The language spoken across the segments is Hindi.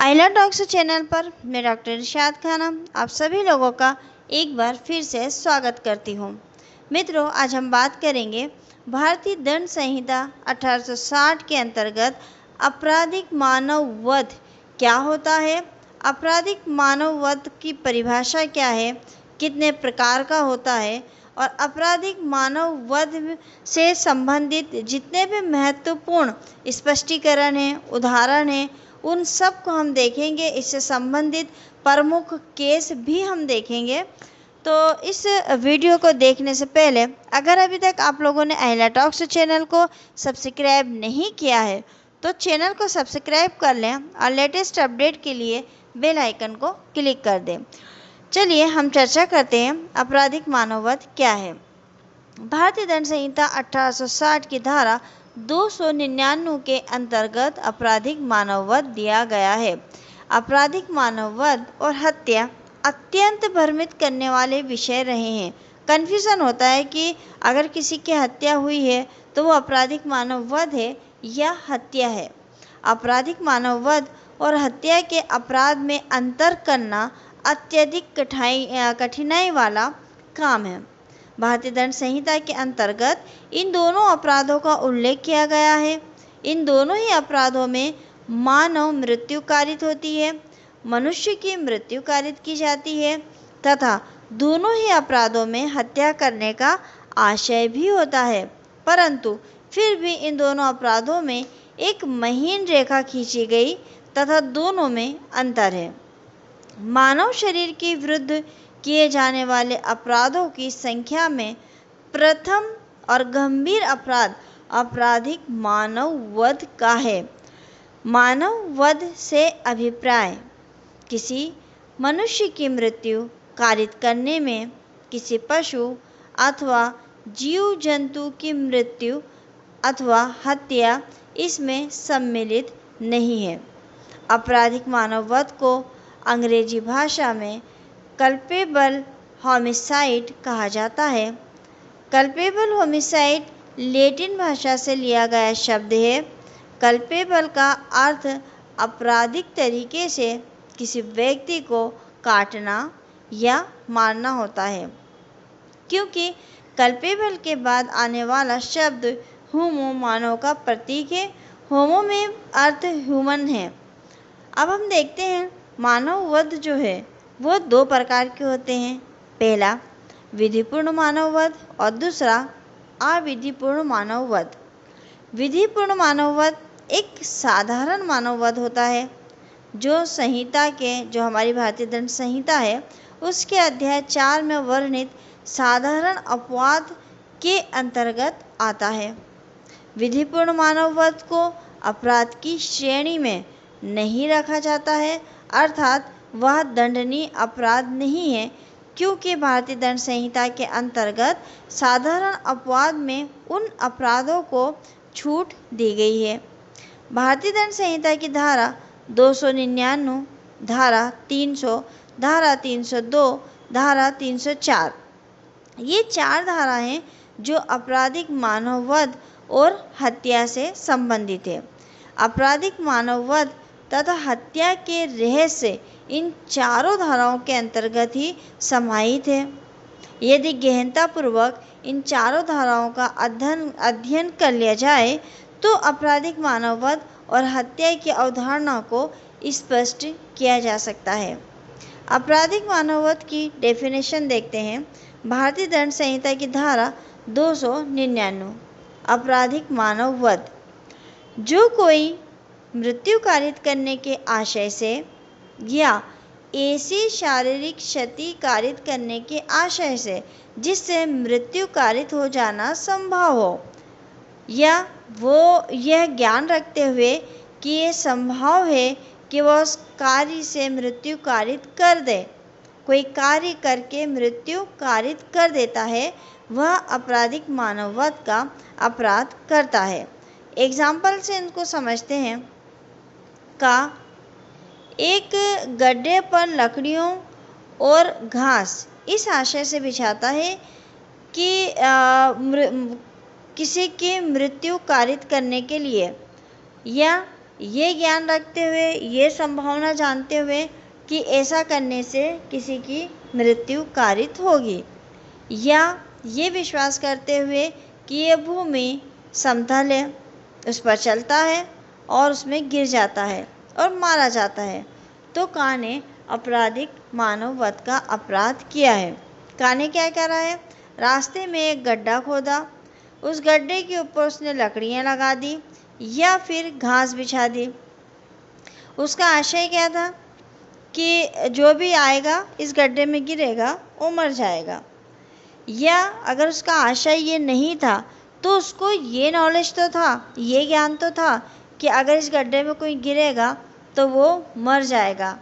आइला टॉक्स चैनल पर मैं डॉक्टर इरशाद खानम आप सभी लोगों का एक बार फिर से स्वागत करती हूँ। मित्रों, आज हम बात करेंगे भारतीय दंड संहिता 1860 के अंतर्गत आपराधिक मानव वध क्या होता है, आपराधिक मानव वध की परिभाषा क्या है, कितने प्रकार का होता है और आपराधिक मानव वध से संबंधित जितने भी महत्वपूर्ण स्पष्टीकरण हैं, उदाहरण हैं, उन सब को हम देखेंगे। इससे संबंधित प्रमुख केस भी हम देखेंगे। तो इस वीडियो को देखने से पहले अगर अभी तक आप लोगों ने आइला टॉक्स चैनल को सब्सक्राइब नहीं किया है तो चैनल को सब्सक्राइब कर लें और लेटेस्ट अपडेट के लिए बेल आइकन को क्लिक कर दें। चलिए हम चर्चा करते हैं आपराधिक मानव वध क्या है। भारतीय दंड संहिता 1860 की धारा 299 के अंतर्गत आपराधिक मानव वध दिया गया है। आपराधिक मानव वध और हत्या अत्यंत भ्रमित करने वाले विषय रहे हैं। कन्फ्यूजन होता है कि अगर किसी की हत्या हुई है तो वो आपराधिक मानव वध है या हत्या है। आपराधिक मानव वध और हत्या के अपराध में अंतर करना अत्यधिक कठिनाई वाला काम है। भारतीय दंड संहिता के अंतर्गत इन दोनों अपराधों का उल्लेख किया गया है। इन दोनों ही अपराधों में मानव मृत्यु कारित होती है, मनुष्य की मृत्यु कारित की जाती है तथा दोनों ही अपराधों में हत्या करने का आशय भी होता है। परंतु फिर भी इन दोनों अपराधों में एक महीन रेखा खींची गई तथा दोनों में अंतर है। मानव शरीर के विरुद्ध किए जाने वाले अपराधों की संख्या में प्रथम और गंभीर अपराध आपराधिक मानव वध का है। मानव वध से अभिप्राय किसी मनुष्य की मृत्यु कारित करने में किसी पशु अथवा जीव जंतु की मृत्यु अथवा हत्या इसमें सम्मिलित नहीं है। आपराधिक मानव वध को अंग्रेजी भाषा में कल्पेबल होमिसाइड कहा जाता है। कल्पेबल होमिसाइड लैटिन भाषा से लिया गया शब्द है। कल्पेबल का अर्थ आपराधिक तरीके से किसी व्यक्ति को काटना या मारना होता है। क्योंकि कल्पेबल के बाद आने वाला शब्द होमो मानव का प्रतीक है। होमो में अर्थ ह्यूमन है। अब हम देखते हैं मानव वध जो है वो दो प्रकार के होते हैं। पहला विधिपूर्ण मानव वध और दूसरा अविधिपूर्ण मानव वध। विधिपूर्ण मानव वध एक साधारण मानव वध होता है जो संहिता के जो हमारी भारतीय दंड संहिता है उसके अध्याय 4 में वर्णित साधारण अपवाद के अंतर्गत आता है। विधिपूर्ण मानव वध को अपराध की श्रेणी में नहीं रखा जाता है, अर्थात वह दंडनीय अपराध नहीं है, क्योंकि भारतीय दंड संहिता के अंतर्गत साधारण अपवाद में उन अपराधों को छूट दी गई है। भारतीय दंड संहिता की धारा 299, धारा 300, धारा 302, धारा 304 ये 4 धाराएं जो आपराधिक मानव वध और हत्या से संबंधित है। आपराधिक मानव वध तथा हत्या के रहस्य इन चारों धाराओं के अंतर्गत ही समाहित है। यदि गहनतापूर्वक इन चारों धाराओं का अध्ययन कर लिया जाए तो आपराधिक मानव वध और हत्या की अवधारणा को स्पष्ट किया जा सकता है। आपराधिक मानव वध की डेफिनेशन देखते हैं। भारतीय दंड संहिता की धारा 299 आपराधिक मानव वध जो कोई मृत्यु कारित करने के आशय से या ऐसी शारीरिक क्षति कारित करने के आशय से जिससे मृत्यु कारित हो जाना संभव हो या वो यह ज्ञान रखते हुए कि ये संभव है कि वह उस कार्य से मृत्यु कारित कर दे, कोई कार्य करके मृत्यु कारित कर देता है, वह आपराधिक मानव वध का अपराध करता है। एग्जाम्पल से इनको समझते हैं। का एक गड्ढे पर लकड़ियों और घास इस आशय से बिछाता है कि किसी की मृत्यु कारित करने के लिए या ये ज्ञान रखते हुए, ये संभावना जानते हुए कि ऐसा करने से किसी की मृत्यु कारित होगी, या ये विश्वास करते हुए कि ये भूमि समतल है, उस पर चलता है और उसमें गिर जाता है और मारा जाता है, तो का ने आपराधिक मानव वध का अपराध किया है। का ने क्या करा है? रास्ते में एक गड्ढा खोदा, उस गड्ढे के ऊपर उसने लकड़ियाँ लगा दी या फिर घास बिछा दी। उसका आशय क्या था कि जो भी आएगा इस गड्ढे में गिरेगा वो मर जाएगा। या अगर उसका आशय ये नहीं था तो उसको ये नॉलेज तो था, ये ज्ञान तो था कि अगर इस गड्ढे में कोई गिरेगा तो वो मर जाएगा।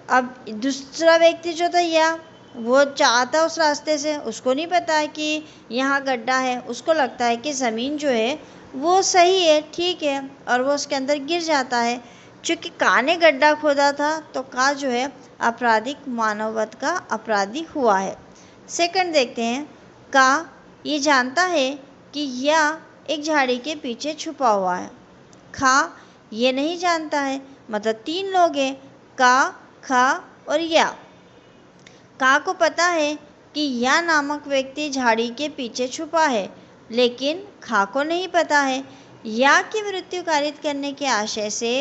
अब दूसरा व्यक्ति जो था या वो चाहता उस रास्ते से, उसको नहीं पता है कि यहाँ गड्ढा है, उसको लगता है कि ज़मीन जो है वो सही है, ठीक है, और वो उसके अंदर गिर जाता है। चूँकि का ने गड्ढा खोदा था तो का जो है आपराधिक मानव वध का अपराधी हुआ है। सेकंड देखते हैं, का ये जानता है कि यह एक झाड़ी के पीछे छुपा हुआ है। खा ये नहीं जानता है, मतलब 3 लोग हैं, का, खा और या। का को पता है कि या नामक व्यक्ति झाड़ी के पीछे छुपा है, लेकिन खा को नहीं पता है। या की मृत्यु कारित करने के आशय से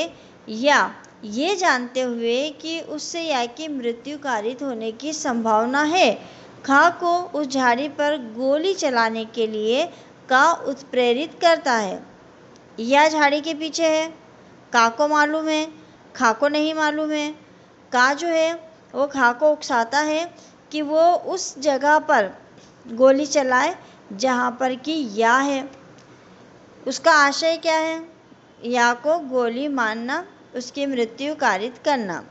या ये जानते हुए कि उससे या की मृत्यु कारित होने की संभावना है, खा को उस झाड़ी पर गोली चलाने के लिए का उत्प्रेरित करता है। या झाड़ी के पीछे है, का को मालूम है, खा को नहीं मालूम है। का जो है वो खा को उकसाता है कि वो उस जगह पर गोली चलाए जहाँ पर कि या है। उसका आशय क्या है? या को गोली मारना, उसकी मृत्यु कारित करना,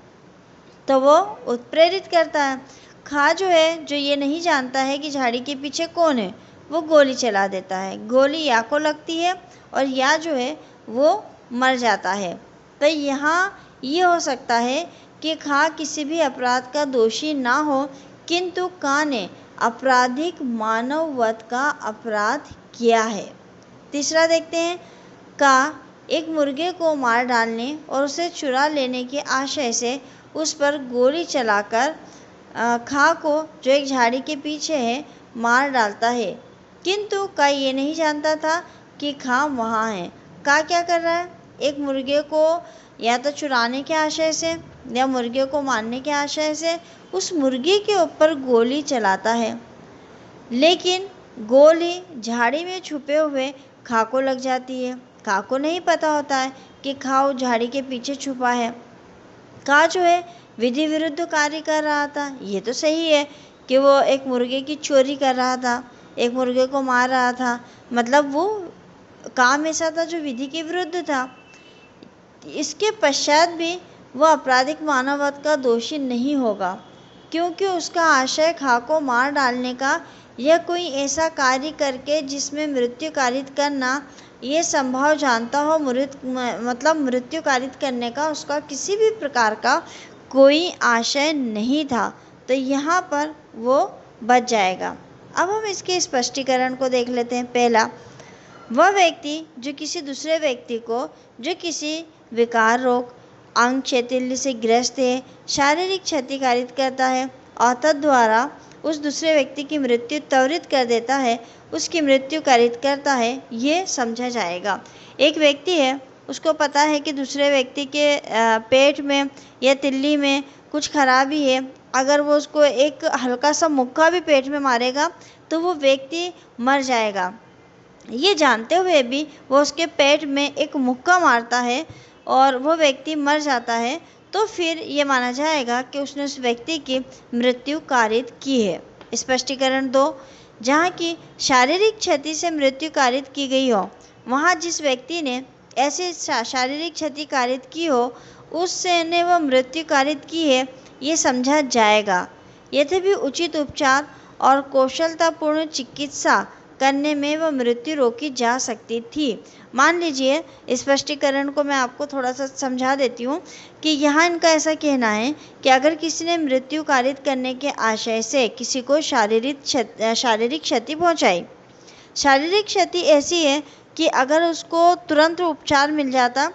तो वो उत्प्रेरित करता है। खा जो है, जो ये नहीं जानता है कि झाड़ी के पीछे कौन है, वो गोली चला देता है। गोली या को लगती है और या जो है वो मर जाता है। तो यहाँ ये हो सकता है कि खा किसी भी अपराध का दोषी ना हो, किंतु का ने आपराधिक मानव वध का अपराध किया है। तीसरा देखते हैं, का एक मुर्गे को मार डालने और उसे चुरा लेने के आशय से उस पर गोली चलाकर खा को, जो एक झाड़ी के पीछे है, मार डालता है, किंतु का ये नहीं जानता था कि खा वहाँ है। का क्या कर रहा है? एक मुर्गे को या तो चुराने के आशय से या मुर्गे को मारने के आशय से उस मुर्गे के ऊपर गोली चलाता है, लेकिन गोली झाड़ी में छुपे हुए खा को लग जाती है। खा को नहीं पता होता है कि खा उस झाड़ी के पीछे छुपा है। का जो है विधि विरुद्ध कार्य कर रहा था। ये तो सही है कि वो एक मुर्गे की चोरी कर रहा था, एक मुर्गे को मार रहा था, मतलब वो काम ऐसा था जो विधि के विरुद्ध था। इसके पश्चात भी वह आपराधिक मानव वध का दोषी नहीं होगा, क्योंकि उसका आशय खा को मार डालने का या कोई ऐसा कार्य करके जिसमें मृत्यु कारित करना ये संभव जानता हो, मतलब मृत्यु कारित करने का उसका किसी भी प्रकार का कोई आशय नहीं था, तो यहाँ पर वो बच जाएगा। अब हम इसके स्पष्टीकरण को देख लेते हैं। पहला, वह व्यक्ति जो किसी दूसरे व्यक्ति को जो किसी विकार रोग, अंग शैथिल्य से ग्रस्त है, शारीरिक क्षति कारित करता है और तद्वारा उस दूसरे व्यक्ति की मृत्यु त्वरित कर देता है, उसकी मृत्यु कारित करता है, ये समझा जाएगा। एक व्यक्ति है, उसको पता है कि दूसरे व्यक्ति के पेट में या तिल्ली में कुछ खराबी है, अगर वो उसको एक हल्का सा मुक्का भी पेट में मारेगा तो वो व्यक्ति मर जाएगा। ये जानते हुए भी वो उसके पेट में एक मुक्का मारता है और वो व्यक्ति मर जाता है, तो फिर ये माना जाएगा कि उसने उस व्यक्ति की मृत्यु कारित की है। स्पष्टीकरण 2, जहाँ की शारीरिक क्षति से मृत्यु कारित की गई हो, वहाँ जिस व्यक्ति ने ऐसे शारीरिक क्षति कारित की हो उससे ने वह मृत्यु कारित की है, ये समझा जाएगा। यद्यपि उचित उपचार और कौशलतापूर्ण चिकित्सा करने में वह मृत्यु रोकी जा सकती थी। मान लीजिए, स्पष्टीकरण को मैं आपको थोड़ा सा समझा देती हूँ कि यहाँ इनका ऐसा कहना है कि अगर किसी ने मृत्यु कारित करने के आशय से किसी को शारीरिक क्षति पहुँचाई, शारीरिक क्षति ऐसी है कि अगर उसको तुरंत उपचार मिल जाता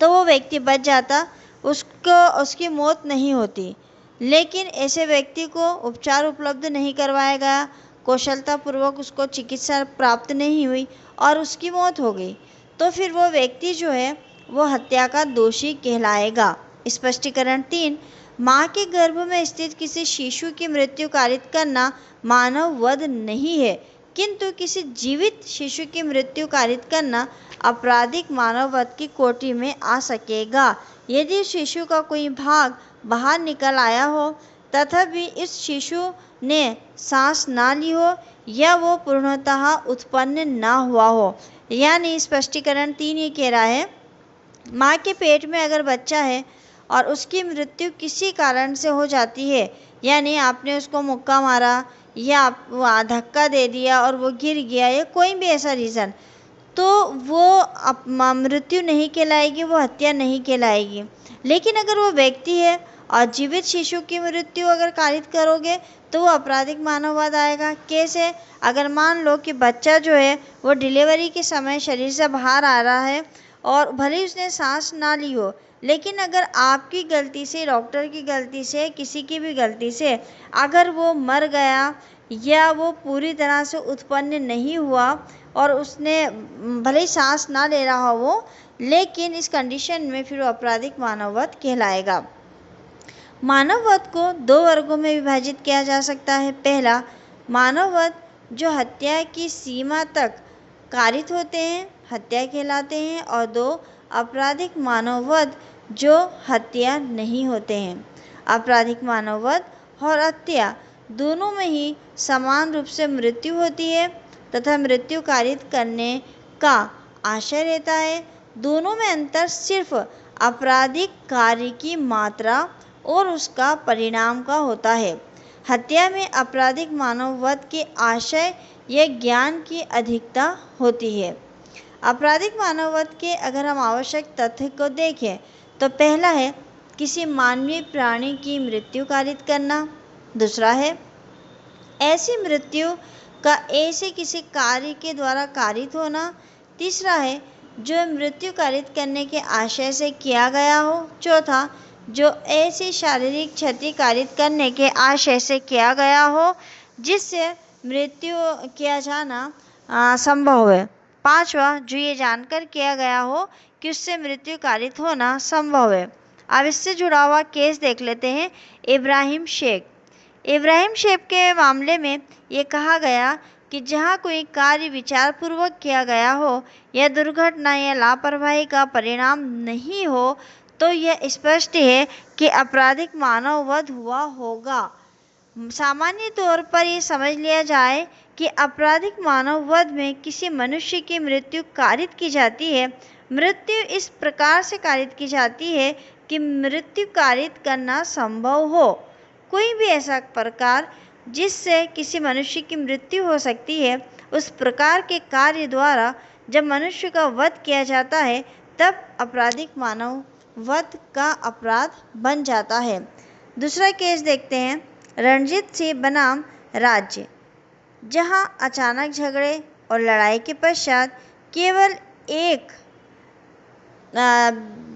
तो वो व्यक्ति बच जाता, उसकी मौत नहीं होती। लेकिन ऐसे व्यक्ति को उपचार उपलब्ध नहीं करवाया गया, कुशलतापूर्वक उसको चिकित्सा प्राप्त नहीं हुई और उसकी मौत हो गई, तो फिर वो व्यक्ति जो है वो हत्या का दोषी कहलाएगा। स्पष्टीकरण 3, माँ के गर्भ में स्थित किसी शिशु की मृत्यु कारित करना मानव वध नहीं है, किंतु किसी जीवित शिशु की मृत्यु कारित करना आपराधिक मानव वध की कोटि में आ सकेगा। यदि शिशु का कोई भाग बाहर निकल आया हो तथा भी इस शिशु ने सांस ना ली हो या वो पूर्णतः उत्पन्न ना हुआ हो। यानी स्पष्टीकरण 3 ये कह रहा है, माँ के पेट में अगर बच्चा है और उसकी मृत्यु किसी कारण से हो जाती है, यानी आपने उसको मुक्का मारा या धक्का दे दिया और वो गिर गया या कोई भी ऐसा रीज़न, तो वो मृत्यु नहीं कहलाएगी, वो हत्या नहीं कहलाएगी। लेकिन अगर वो व्यक्ति है और जीवित शिशु की मृत्यु अगर कारित करोगे तो वो आपराधिक मानववाद आएगा। कैसे? अगर मान लो कि बच्चा जो है वो डिलीवरी के समय शरीर से बाहर आ रहा है और भले ही उसने सांस ना ली हो, लेकिन अगर आपकी गलती से, डॉक्टर की गलती से, किसी की भी गलती से अगर वो मर गया या वो पूरी तरह से उत्पन्न नहीं हुआ और उसने भले ही सांस ना ले रहा हो वो, लेकिन इस कंडीशन में फिर वो आपराधिक मानववध कहलाएगा। मानववध को 2 वर्गों में विभाजित किया जा सकता है। पहला, मानववध जो हत्या की सीमा तक कारित होते हैं, हत्या कहलाते हैं, और 2, आपराधिक मानववध जो हत्या नहीं होते हैं। आपराधिक मानववध और हत्या दोनों में ही समान रूप से मृत्यु होती है तथा मृत्यु कारित करने का आशय रहता है। दोनों में अंतर सिर्फ आपराधिक कार्य की मात्रा और उसका परिणाम का होता है। हत्या में आपराधिक मानववध के आशय या ज्ञान की अधिकता होती है। आपराधिक मानववध के अगर हम आवश्यक तथ्य को देखें तो पहला है किसी मानवीय प्राणी की मृत्यु कारित करना। दूसरा है ऐसी मृत्यु का ऐसे किसी कार्य के द्वारा कारित होना। तीसरा है जो मृत्यु कारित करने के आशय से किया गया हो। चौथा, जो ऐसी शारीरिक क्षति कारित करने के आशय से किया गया हो जिससे मृत्यु किया जाना संभव है। पांचवा, जो ये जानकर किया गया हो कि उससे मृत्यु कारित होना संभव है। अब इससे जुड़ा हुआ केस देख लेते हैं। इब्राहिम शेख के मामले में ये कहा गया कि जहाँ कोई कार्य विचारपूर्वक किया गया हो या दुर्घटना या लापरवाही का परिणाम नहीं हो तो यह स्पष्ट है कि आपराधिक मानववध हुआ होगा। सामान्य तौर पर ये समझ लिया जाए कि आपराधिक मानववध में किसी मनुष्य की मृत्यु कारित की जाती है। मृत्यु इस प्रकार से कारित की जाती है कि मृत्यु कारित करना संभव हो। कोई भी ऐसा प्रकार जिससे किसी मनुष्य की मृत्यु हो सकती है, उस प्रकार के कार्य द्वारा जब मनुष्य का वध किया जाता है तब आपराधिक मानववध का अपराध बन जाता है। दूसरा केस देखते हैं। रणजीत सिंह बनाम राज्य, जहां अचानक झगड़े और लड़ाई के पश्चात केवल एक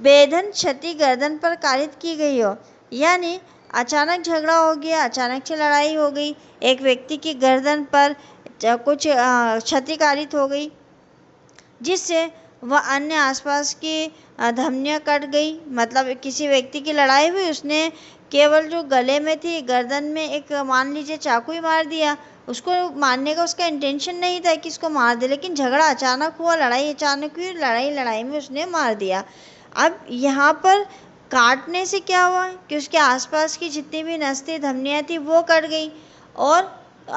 बेधन क्षति गर्दन पर कारित की गई हो। यानी अचानक झगड़ा हो गया, अचानक से लड़ाई हो गई, एक व्यक्ति की गर्दन पर कुछ क्षति कारित हो गई जिससे वह अन्य आसपास की धमनियां कट गई। मतलब किसी व्यक्ति की लड़ाई हुई, उसने केवल जो गले में थी, गर्दन में एक मान लीजिए चाकू ही मार दिया। उसको मारने का उसका इंटेंशन नहीं था कि इसको मार दे, लेकिन झगड़ा अचानक हुआ, लड़ाई अचानक हुई, लड़ाई में उसने मार दिया। अब यहाँ पर काटने से क्या हुआ कि उसके आसपास की जितनी भी नस थी, धमनियाँ थी, वो कट गई और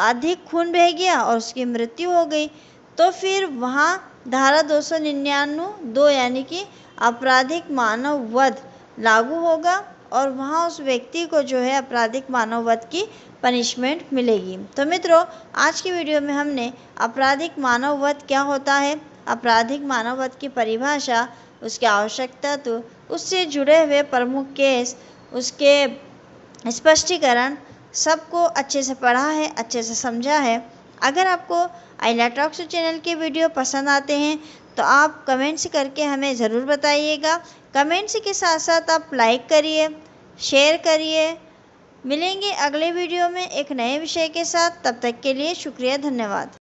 अधिक खून बह गया और उसकी मृत्यु हो गई। तो फिर वहाँ धारा 299(2) यानी कि आपराधिक मानववध लागू होगा और वहाँ उस व्यक्ति को जो है आपराधिक मानववध की पनिशमेंट मिलेगी। तो मित्रों, आज की वीडियो में हमने आपराधिक मानववध क्या होता है, आपराधिक मानववध की परिभाषा, उसकी आवश्यकता, तो उससे जुड़े हुए प्रमुख केस, उसके स्पष्टीकरण सबको अच्छे से पढ़ा है, अच्छे से समझा है। अगर आपको आइला टॉक्स चैनल के वीडियो पसंद आते हैं तो आप कमेंट्स करके हमें ज़रूर बताइएगा। कमेंट्स के साथ साथ आप लाइक करिए, शेयर करिए। मिलेंगे अगले वीडियो में एक नए विषय के साथ। तब तक के लिए शुक्रिया, धन्यवाद।